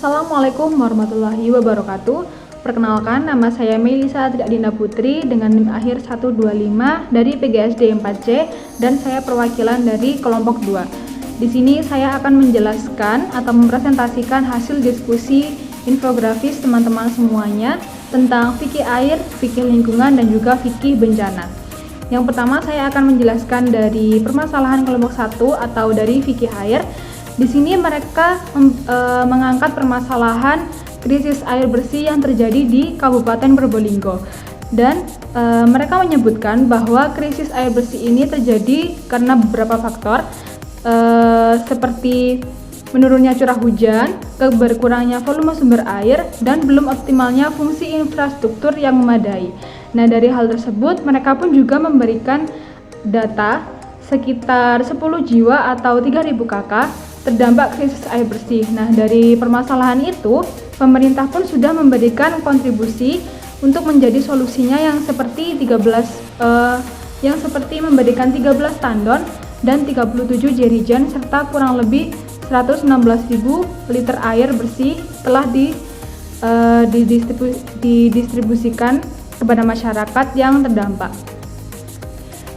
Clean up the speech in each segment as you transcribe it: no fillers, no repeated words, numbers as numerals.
Assalamualaikum warahmatullahi wabarakatuh. Perkenalkan, nama saya Melisa Dinda Putri dengan NIM akhir 125 dari PGSD 4C dan saya perwakilan dari kelompok 2. Di sini saya akan menjelaskan atau mempresentasikan hasil diskusi infografis teman-teman semuanya tentang fikih air, fikih lingkungan, dan juga fikih bencana. Yang pertama saya akan menjelaskan dari permasalahan kelompok 1 atau dari fikih air. Di sini mereka mengangkat permasalahan krisis air bersih yang terjadi di Kabupaten Probolinggo. Dan mereka menyebutkan bahwa krisis air bersih ini terjadi karena beberapa faktor seperti menurunnya curah hujan, berkurangnya volume sumber air, dan belum optimalnya fungsi infrastruktur yang memadai. Nah, dari hal tersebut mereka pun juga memberikan data sekitar 10 jiwa atau 3.000 kakak terdampak krisis air bersih. Nah, dari permasalahan itu, pemerintah pun sudah memberikan kontribusi untuk menjadi solusinya yang seperti memberikan 13 tandon dan 37 jerigen serta kurang lebih 116.000 liter air bersih telah didistribusikan kepada masyarakat yang terdampak.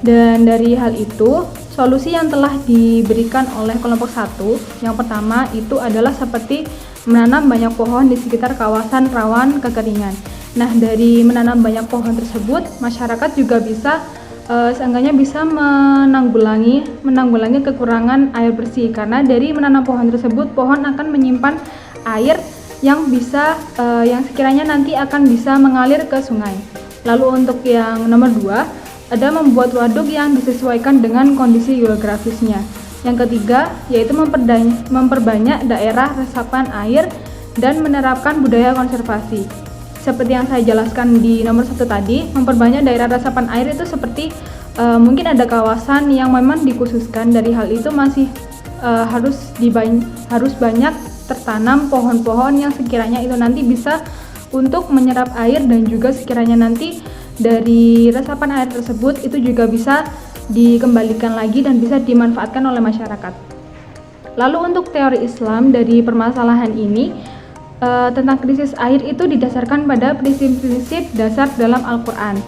Dan dari hal itu, solusi yang telah diberikan oleh kelompok 1 yang pertama itu adalah seperti menanam banyak pohon di sekitar kawasan rawan kekeringan. Nah, dari menanam banyak pohon tersebut, masyarakat juga bisa seenggaknya bisa menanggulangi kekurangan air bersih, karena dari menanam pohon tersebut, pohon akan menyimpan air yang yang sekiranya nanti akan bisa mengalir ke sungai. Lalu untuk yang nomor 2, ada membuat waduk yang disesuaikan dengan kondisi geografisnya. Yang ketiga, yaitu memperbanyak daerah resapan air dan menerapkan budaya konservasi. Seperti yang saya jelaskan di nomor 1 tadi, memperbanyak daerah resapan air itu seperti mungkin ada kawasan yang memang dikhususkan. Dari hal itu masih harus banyak tertanam pohon-pohon yang sekiranya itu nanti bisa untuk menyerap air, dan juga sekiranya nanti dari resapan air tersebut itu juga bisa dikembalikan lagi dan bisa dimanfaatkan oleh masyarakat. Lalu untuk teori Islam dari permasalahan ini tentang krisis air itu didasarkan pada prinsip-prinsip dasar dalam Al-Quran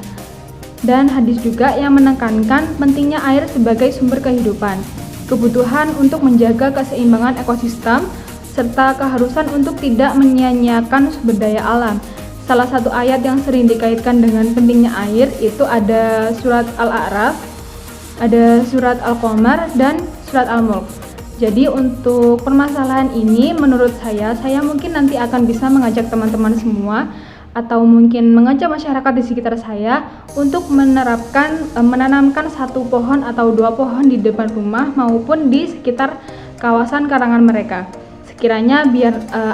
dan hadis juga yang menekankan pentingnya air sebagai sumber kehidupan, kebutuhan untuk menjaga keseimbangan ekosistem, serta keharusan untuk tidak menyia-nyiakan sumber daya alam. Salah satu ayat yang sering dikaitkan dengan pentingnya air itu ada surat Al-A'raf, ada surat Al-Qamar, dan surat Al-Mulk. Jadi untuk permasalahan ini menurut saya mungkin nanti akan bisa mengajak teman-teman semua atau mungkin mengajak masyarakat di sekitar saya untuk menanamkan 1 pohon atau 2 pohon di depan rumah maupun di sekitar kawasan karangan mereka. Sekiranya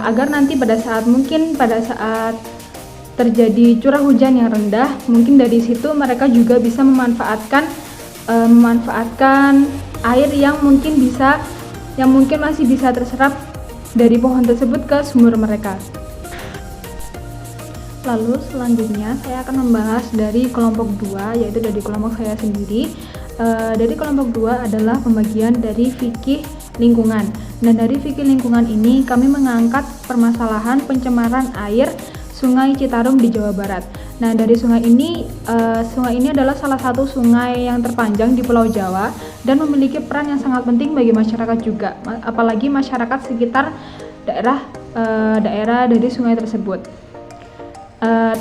agar nanti pada saat terjadi curah hujan yang rendah, mungkin dari situ mereka juga bisa memanfaatkan air yang mungkin masih bisa terserap dari pohon tersebut ke sumur mereka. Lalu selanjutnya saya akan membahas dari kelompok 2, yaitu dari kelompok saya sendiri. Dari kelompok 2 adalah pembagian dari fikih lingkungan. Nah, dari fikih lingkungan ini kami mengangkat permasalahan pencemaran air Sungai Citarum di Jawa Barat. Nah, dari sungai ini adalah salah satu sungai yang terpanjang di Pulau Jawa dan memiliki peran yang sangat penting bagi masyarakat juga, apalagi masyarakat sekitar daerah dari sungai tersebut.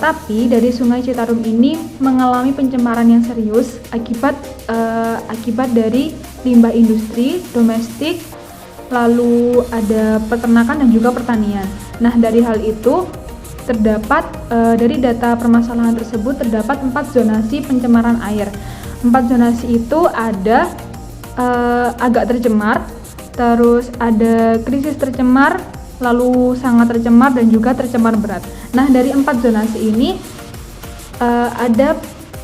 Tapi dari Sungai Citarum ini mengalami pencemaran yang serius akibat dari limbah industri, domestik, lalu ada peternakan dan juga pertanian. Nah, dari hal itu terdapat dari data permasalahan tersebut terdapat 4 zonasi pencemaran air. 4 zonasi itu ada agak tercemar, terus ada krisis tercemar, lalu sangat tercemar, dan juga tercemar berat. Nah, dari 4 zonasi ini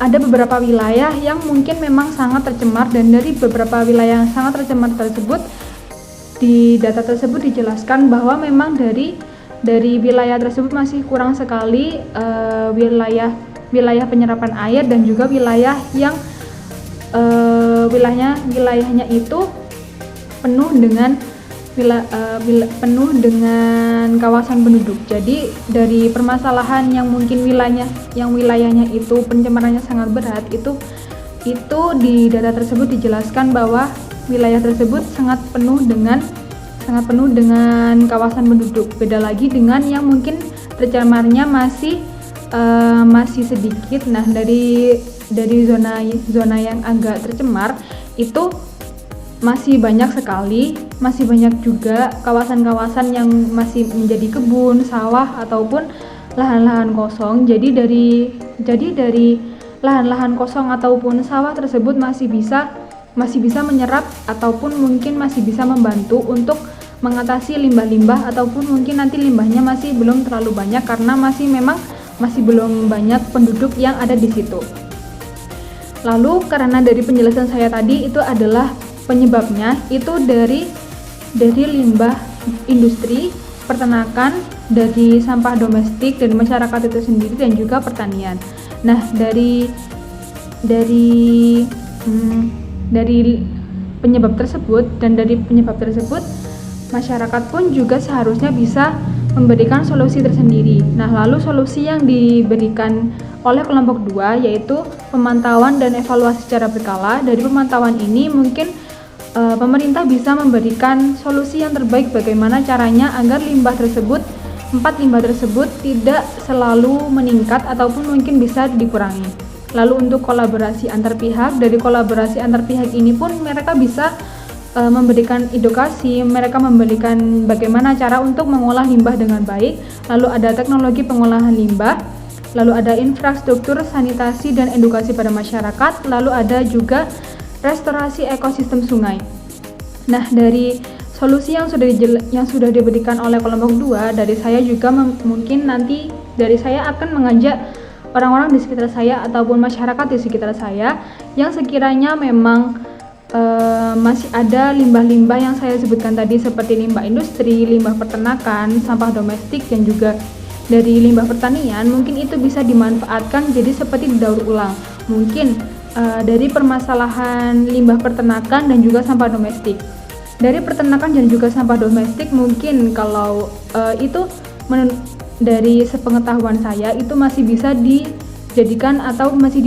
ada beberapa wilayah yang mungkin memang sangat tercemar, dan dari beberapa wilayah yang sangat tercemar tersebut di data tersebut dijelaskan bahwa memang dari wilayah tersebut masih kurang sekali wilayah penyerapan air, dan juga wilayah yang wilayahnya itu penuh dengan penuh dengan kawasan penduduk. Jadi dari permasalahan yang mungkin wilayahnya itu pencemarannya sangat berat, itu di data tersebut dijelaskan bahwa wilayah tersebut sangat penuh dengan kawasan penduduk. Beda lagi dengan yang mungkin tercemarnya masih sedikit. Nah, dari zona yang agak tercemar itu masih banyak juga kawasan-kawasan yang masih menjadi kebun, sawah ataupun lahan-lahan kosong. Jadi dari lahan-lahan kosong ataupun sawah tersebut masih bisa menyerap ataupun mungkin masih bisa membantu untuk mengatasi limbah-limbah, ataupun mungkin nanti limbahnya masih belum terlalu banyak karena masih belum banyak penduduk yang ada di situ. Lalu karena dari penjelasan saya tadi itu adalah penyebabnya itu dari limbah industri, peternakan, dari sampah domestik dan masyarakat itu sendiri, dan juga pertanian. Nah, dari penyebab tersebut masyarakat pun juga seharusnya bisa memberikan solusi tersendiri. Nah, lalu solusi yang diberikan oleh kelompok 2 yaitu pemantauan dan evaluasi secara berkala. Dari pemantauan ini mungkin pemerintah bisa memberikan solusi yang terbaik bagaimana caranya agar empat limbah tersebut tidak selalu meningkat ataupun mungkin bisa dikurangi. Lalu untuk kolaborasi antar pihak, dari kolaborasi antar pihak ini pun mereka bisa memberikan edukasi, mereka memberikan bagaimana cara untuk mengolah limbah dengan baik. Lalu ada teknologi pengolahan limbah, lalu ada infrastruktur sanitasi dan edukasi pada masyarakat, lalu ada juga restorasi ekosistem sungai. Nah, dari solusi yang sudah diberikan oleh kelompok 2, dari saya juga mungkin nanti dari saya akan mengajak orang-orang di sekitar saya ataupun masyarakat di sekitar saya yang sekiranya memang masih ada limbah-limbah yang saya sebutkan tadi seperti limbah industri, limbah peternakan, sampah domestik, dan juga dari limbah pertanian, mungkin itu bisa dimanfaatkan jadi seperti didaur ulang. Mungkin dari permasalahan limbah peternakan dan juga sampah domestik. Dari peternakan dan juga sampah domestik mungkin kalau itu dari sepengetahuan saya itu masih bisa dijadikan atau masih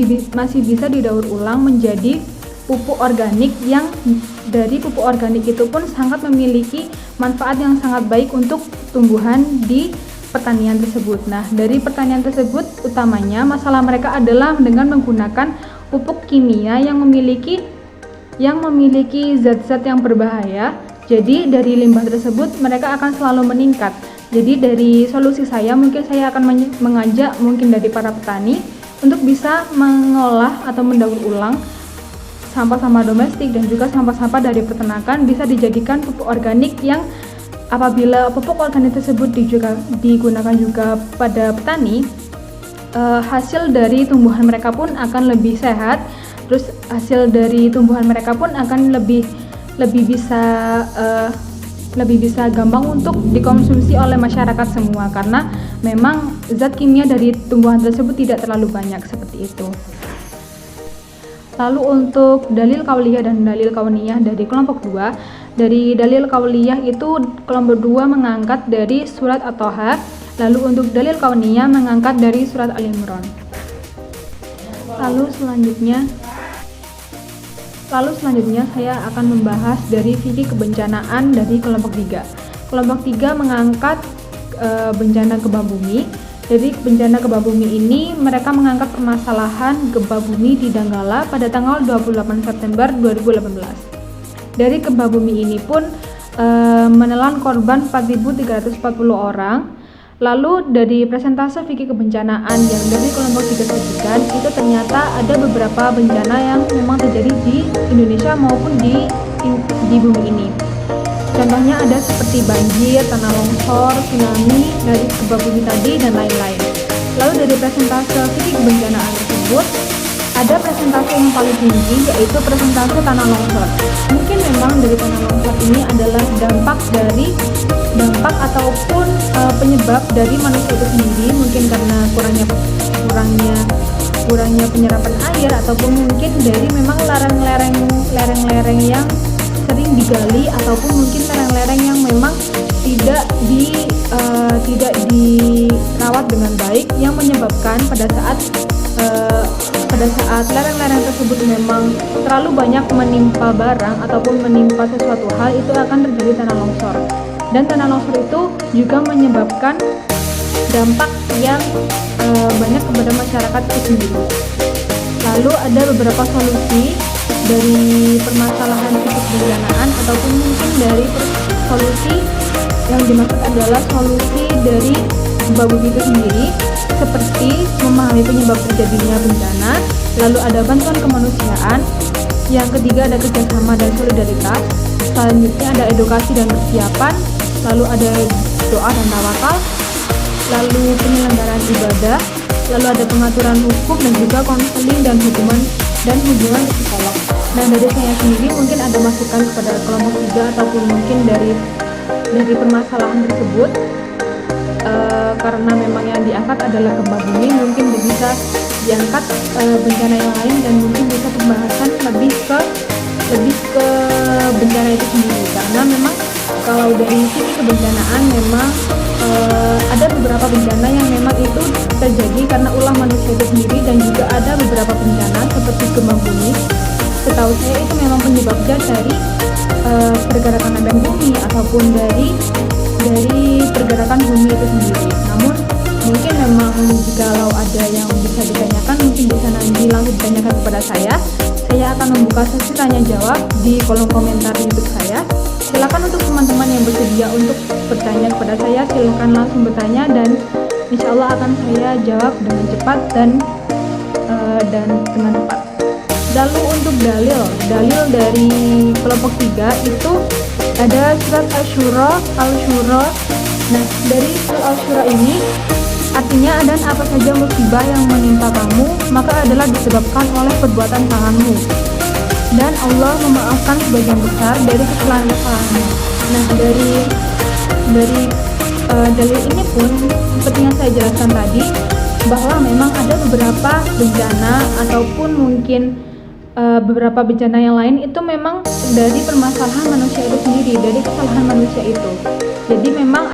bisa didaur ulang menjadi pupuk organik, yang dari pupuk organik itu pun sangat memiliki manfaat yang sangat baik untuk tumbuhan di pertanian tersebut. Nah, dari pertanian tersebut utamanya masalah mereka adalah dengan menggunakan pupuk kimia yang memiliki zat-zat yang berbahaya. Jadi dari limbah tersebut mereka akan selalu meningkat. Jadi dari solusi saya mungkin saya akan mengajak mungkin dari para petani untuk bisa mengolah atau mendaur ulang sampah-sampah domestik dan juga sampah-sampah dari peternakan bisa dijadikan pupuk organik, yang apabila pupuk organik tersebut digunakan juga pada petani, hasil dari tumbuhan mereka pun akan lebih sehat. Terus hasil dari tumbuhan mereka pun akan lebih bisa gampang untuk dikonsumsi oleh masyarakat semua, karena memang zat kimia dari tumbuhan tersebut tidak terlalu banyak seperti itu. Lalu untuk dalil kauliyah dan dalil kauniyah dari kelompok 2, dari dalil kauliyah itu kelompok 2 mengangkat dari surat At-Thaha. Lalu untuk dalil kauniyah mengangkat dari surat Al-Imran. Lalu selanjutnya saya akan membahas dari fikih kebencanaan dari kelompok 3. Kelompok 3 mengangkat bencana gempa bumi. Dari bencana gempa bumi ini mereka mengangkat permasalahan gempa bumi di Donggala pada tanggal 28 September 2018. Dari gempa bumi ini pun menelan korban 4.340 orang. Lalu dari presentase fikih kebencanaan yang dari kelompok 3 sajikan, itu ternyata ada beberapa bencana yang memang terjadi di Indonesia maupun di bumi ini. Contohnya ada seperti banjir, tanah longsor, tsunami, dari gempa bumi tadi, dan lain-lain. Lalu dari presentase fikih kebencanaan tersebut, ada presentase yang paling tinggi, yaitu presentase tanah longsor. Mungkin memang dari tanah longsor ini adalah dampak ataupun penyebab dari manusia itu sendiri, mungkin karena kurangnya penyerapan air, ataupun mungkin dari memang lereng-lereng yang sering digali ataupun mungkin lereng-lereng yang memang tidak dirawat dengan baik, yang menyebabkan pada saat lereng-lereng tersebut memang terlalu banyak menimpa barang ataupun menimpa sesuatu hal, itu akan terjadi tanah longsor. Dan tanah longsor itu juga menyebabkan dampak yang banyak kepada masyarakat itu sendiri. Lalu ada beberapa solusi dari permasalahan siklus bencanaan, ataupun mungkin dari solusi yang dimaksud adalah solusi dari gempa bumi itu sendiri, seperti memahami penyebab terjadinya bencana, lalu ada bantuan kemanusiaan, yang ketiga ada kerjasama dan solidaritas, selanjutnya ada edukasi dan persiapan, lalu ada doa dan tawakal, lalu penyelenggaraan ibadah, lalu ada pengaturan hukum dan juga konseling dan hubungan psikolog. Nah, dari saya sendiri mungkin ada masukan kepada kelompok 3 ataupun mungkin dari permasalahan tersebut, karena memang yang diangkat adalah gempa bumi, mungkin bisa diangkat bencana yang lain, dan mungkin bisa pembahasan lebih ke bencana itu sendiri, karena memang kalau dari sisi kebencanaan memang ada beberapa bencana yang memang itu terjadi karena ulah manusia itu sendiri, dan juga ada beberapa bencana seperti gempa bumi, setahu saya itu memang penyebabnya dari pergerakan lempeng bumi ataupun dari pergerakan bumi itu sendiri. Namun mungkin memang jikalau ada yang bisa ditanyakan, mungkin bisa nanti langsung ditanyakan kepada saya akan membuka sesi tanya jawab di kolom komentar YouTube saya. Silakan untuk teman-teman yang bersedia untuk bertanya kepada saya, silakan langsung bertanya, dan insya Allah akan saya jawab dengan cepat dan dengan tepat. Lalu untuk dalil dari kelompok 3 itu ada surat Al-Syura. Nah, dari surat Al-Syura ini artinya, dan apa saja musibah yang menimpa kamu maka adalah disebabkan oleh perbuatan tanganmu, dan Allah memaafkan sebagian besar dari kesalahan-kesalahanmu. Nah, dari dalil ini pun seperti yang saya jelaskan tadi, bahwa memang ada beberapa bencana ataupun mungkin beberapa bencana yang lain itu memang dari permasalahan manusia itu sendiri, dari kesalahan manusia itu. Jadi memang